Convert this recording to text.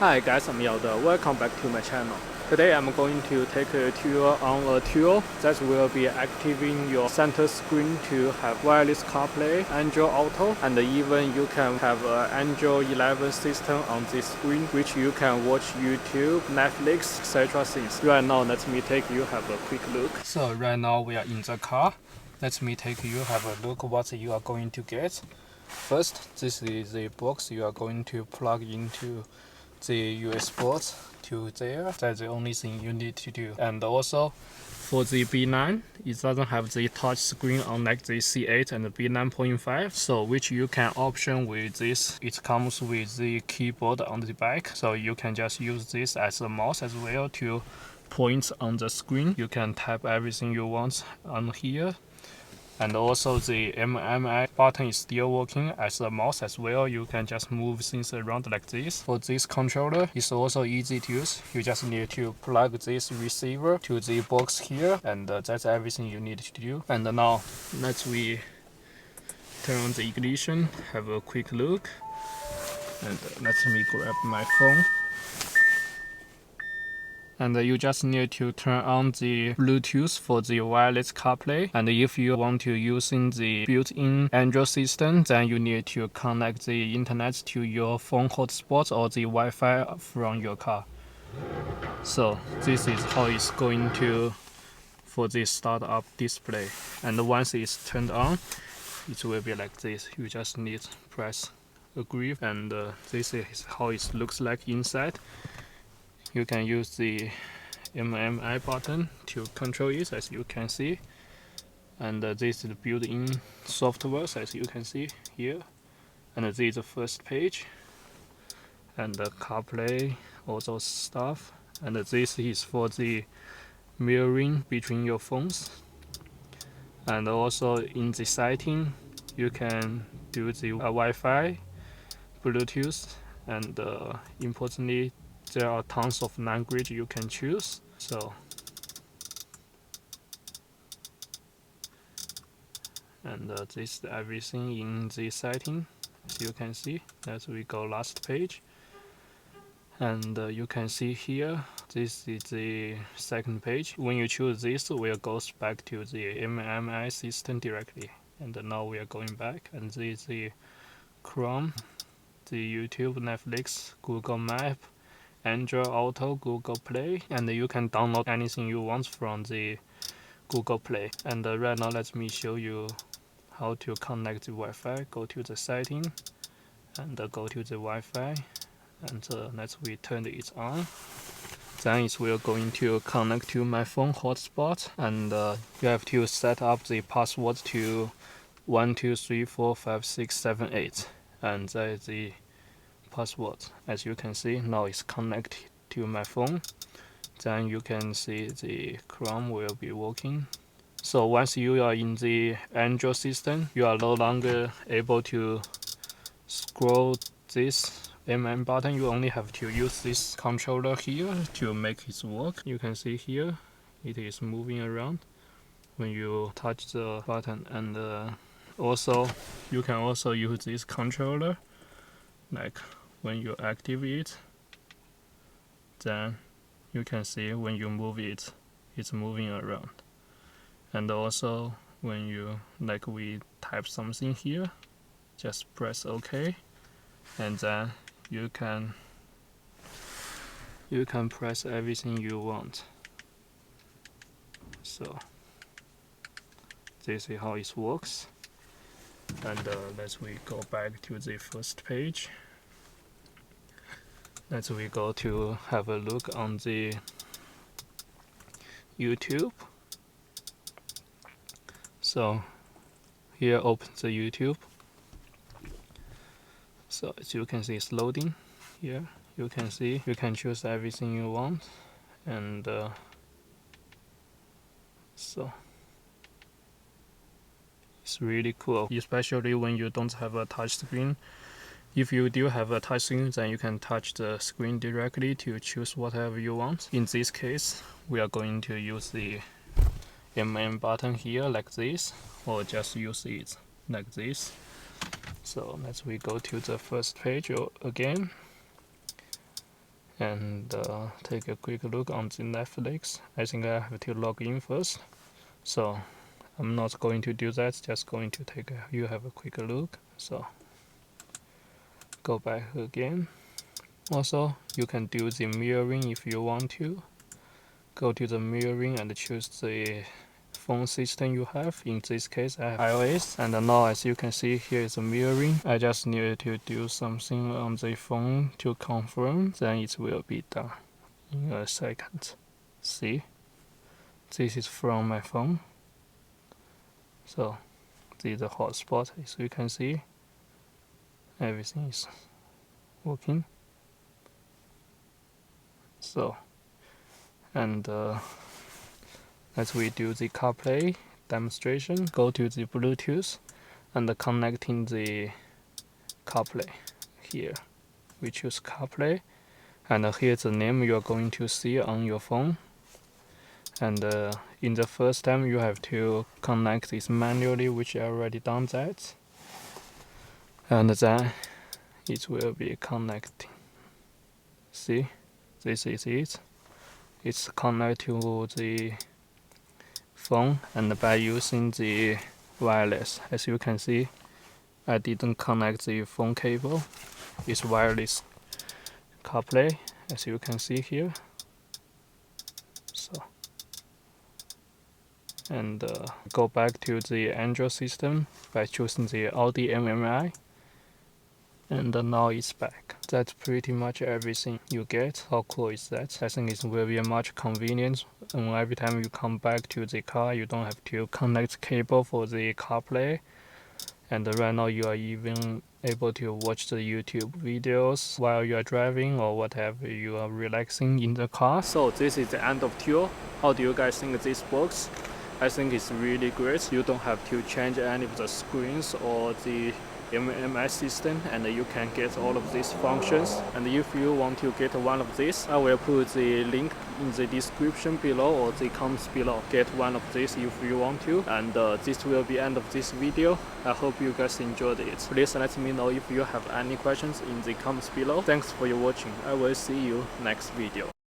Hi guys, I'm Yao. Welcome back to my channel. Today I'm going to take a tour on a tool that will be activating your center screen to have wireless CarPlay, Android Auto, and even you can have an Android 11 system on this screen, which you can watch YouTube, Netflix, etc. things. Right now, let me take you have a quick look. So right now we are in the car. Let me take you have a look what you are going to get. First, this is the box you are going to plug into the US port to there. That's the only thing you need to do. And also for the B9, it doesn't have the touch screen unlike the C8 and the B9.5, so which you can option with this. It comes with the keyboard on the back, so you can just use this as a mouse as well to point on the screen. You can type everything you want on here. And also the MMI button is still working as a mouse as well. You can just move things around like this. For this controller, it's also easy to use. You just need to plug this receiver to the box here, and that's everything you need to do. And now let's turn on the ignition, have a quick look, and let me grab my phone. And you just need to turn on the Bluetooth for the wireless CarPlay. And if you want to using the built-in Android system, then you need to connect the internet to your phone hotspot or the Wi-Fi from your car. So this is how it's going to for the startup display. And once it's turned on, it will be like this. You just need to press agree, and this is how it looks like inside. You can use the MMI button to control it, as you can see. And this is the built-in software, as you can see here. And this is the first page. And the CarPlay, all those stuff. And this is for the mirroring between your phones. And also in the setting, you can do the Wi-Fi, Bluetooth, and importantly, there are tons of language you can choose. So, and this is everything in the setting, as you can see. As we go last page, and you can see here, this is the second page. When you choose this, we go back to the MMI system directly. And now we are going back, and this is the Chrome, the YouTube, Netflix, Google Map, Android Auto, Google Play, and you can download anything you want from the Google Play. And right now, let me show you how to connect the Wi-Fi. Go to the setting and go to the Wi-Fi, and let's turn it on. Then it will going to connect to my phone hotspot, and you have to set up the password to 12345678, and that is the password. As you can see, now it's connected to my phone. Then you can see the Chrome will be working. So once you are in the Android system, you are no longer able to scroll this button. You only have to use this controller here to make it work. You can see here it is moving around when you touch the button, and also you can also use this controller, like when you activate it, then you can see when you move it, it's moving around. And also when you, like we type something here, just press OK, and then you can press everything you want. So this is how it works. And let's go back to the first page. Let's go to have a look on the YouTube. So here, open the YouTube. So as you can see, it's loading here. You can see you can choose everything you want, and so it's really cool, especially when you don't have a touch screen. If you do have a touch screen, then you can touch the screen directly to choose whatever you want. In this case, we are going to use the button here like this, or just use it like this. So let's go to the first page again. and take a quick look on the Netflix. I think I have to log in first, so I'm not going to do that, just going to you have a quick look. So go back again. Also, you can do the mirroring if you want to. Go to the mirroring and choose the phone system you have. In this case, I have iOS, and now as you can see, here is the mirroring. I just need to do something on the phone to confirm, then it will be done in a second. See, this is from my phone. So this is the hotspot. As you can see, everything is working. So, and as we do the CarPlay demonstration, go to the Bluetooth and connecting the CarPlay. Here we choose CarPlay, and here's the name you are going to see on your phone. And in the first time you have to connect this manually, which I already done that, and then it will be connecting. See, this is it. It's connected to the phone, and by using the wireless, as you can see, I didn't connect the phone cable. It's wireless CarPlay, as you can see here. So, and go back to the Android system by choosing the Audi B9, and now it's back. That's pretty much everything you get. How cool is that? I think it will be much convenient. And every time you come back to the car, you don't have to connect cable for the CarPlay. And right now you are even able to watch the YouTube videos while you are driving or whatever you are relaxing in the car. So this is the end of tour. How do you guys think this works? I think it's really great. You don't have to change any of the screens or the MMS system, and you can get all of these functions. And if you want to get one of these, I will put the link in the description below or the comments below. Get one of these if you want to. And this will be end of this video. I hope you guys enjoyed it. Please let me know if you have any questions in the comments below. Thanks for your watching. I will see you next video.